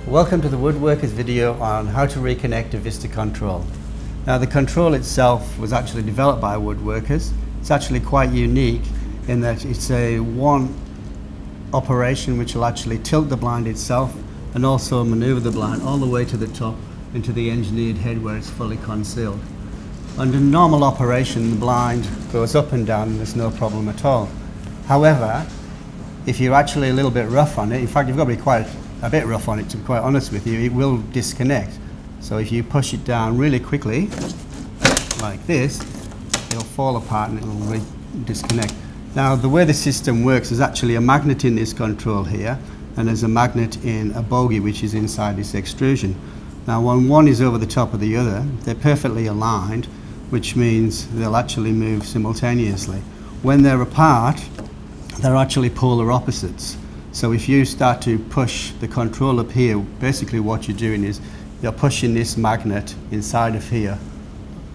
Welcome to the Woodworkers video on how to reconnect a vista control. Now the control itself was actually developed by Woodworkers. It's actually quite unique in that it's a one operation which will actually tilt the blind itself and also maneuver the blind all the way to the top into the engineered head where it's fully concealed. Under normal operation the blind goes up and down and there's no problem at all. However, if you're actually a little bit rough on it, in fact you've got to be quite a bit rough on it to be quite honest with you, it will disconnect. So if you push it down really quickly, like this, it'll fall apart and it'll disconnect. Now the way the system works, there's actually a magnet in this control here, and there's a magnet in a bogie which is inside this extrusion. Now when one is over the top of the other, they're perfectly aligned, which means they'll actually move simultaneously. When they're apart, they're actually polar opposites. So if you start to push the control up here, basically what you're doing is you're pushing this magnet inside of here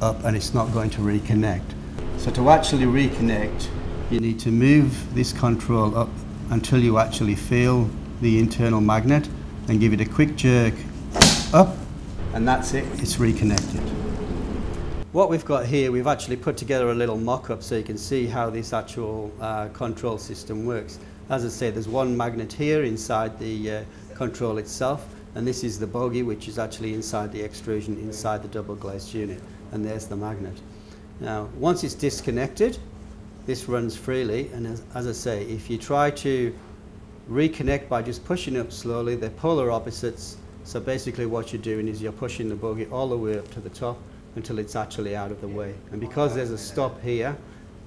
up and it's not going to reconnect. So to actually reconnect, you need to move this control up until you actually feel the internal magnet and give it a quick jerk up, and that's it, it's reconnected. What we've got here, we've actually put together a little mock-up so you can see how this actual control system works. As I say, there's one magnet here inside the control itself, and this is the bogie which is actually inside the extrusion, inside the double glazed unit, and there's the magnet. Now once it's disconnected, this runs freely, and as I say, if you try to reconnect by just pushing up slowly, they're polar opposites, so basically what you're doing is you're pushing the bogie all the way up to the top until it's actually out of the way, and because there's a stop here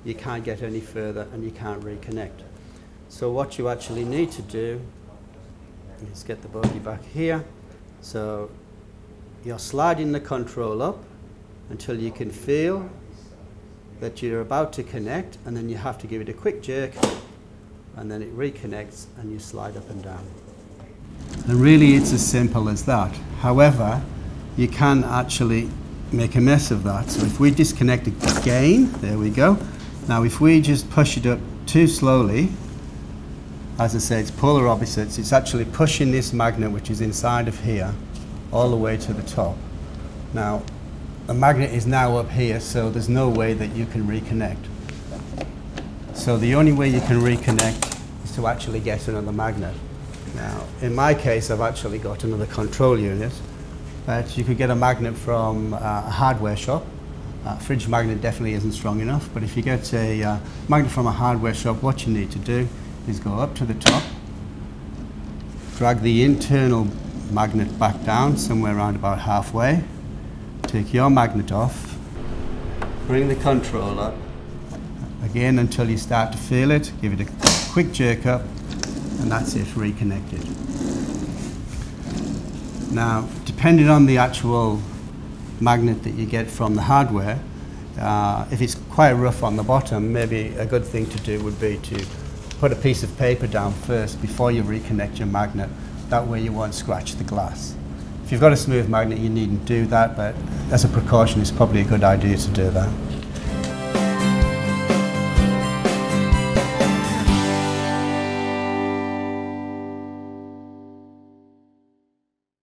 you can't get any further and you can't reconnect. So what you actually need to do is get the bogie back here. So you're sliding the control up until you can feel that you're about to connect, and then you have to give it a quick jerk and then it reconnects and you slide up and down. And really it's as simple as that. However, you can actually make a mess of that. So if we disconnect again, there we go. Now if we just push it up too slowly, as I say, it's polar opposites. It's actually pushing this magnet which is inside of here all the way to the top. Now the magnet is now up here, so there's no way that you can reconnect. So the only way you can reconnect is to actually get another magnet. Now in my case I've actually got another control unit, but you could get a magnet from a hardware shop. Fridge magnet definitely isn't strong enough, but if you get a magnet from a hardware shop, what you need to do is go up to the top, drag the internal magnet back down somewhere around about halfway, take your magnet off, bring the control up again until you start to feel it, give it a quick jerk up, and that's it, reconnected. Now depending on the actual magnet that you get from the hardware, if it's quite rough on the bottom, maybe a good thing to do would be to put a piece of paper down first before you reconnect your magnet. That way you won't scratch the glass. If you've got a smooth magnet you needn't do that, but as a precaution it's probably a good idea to do that.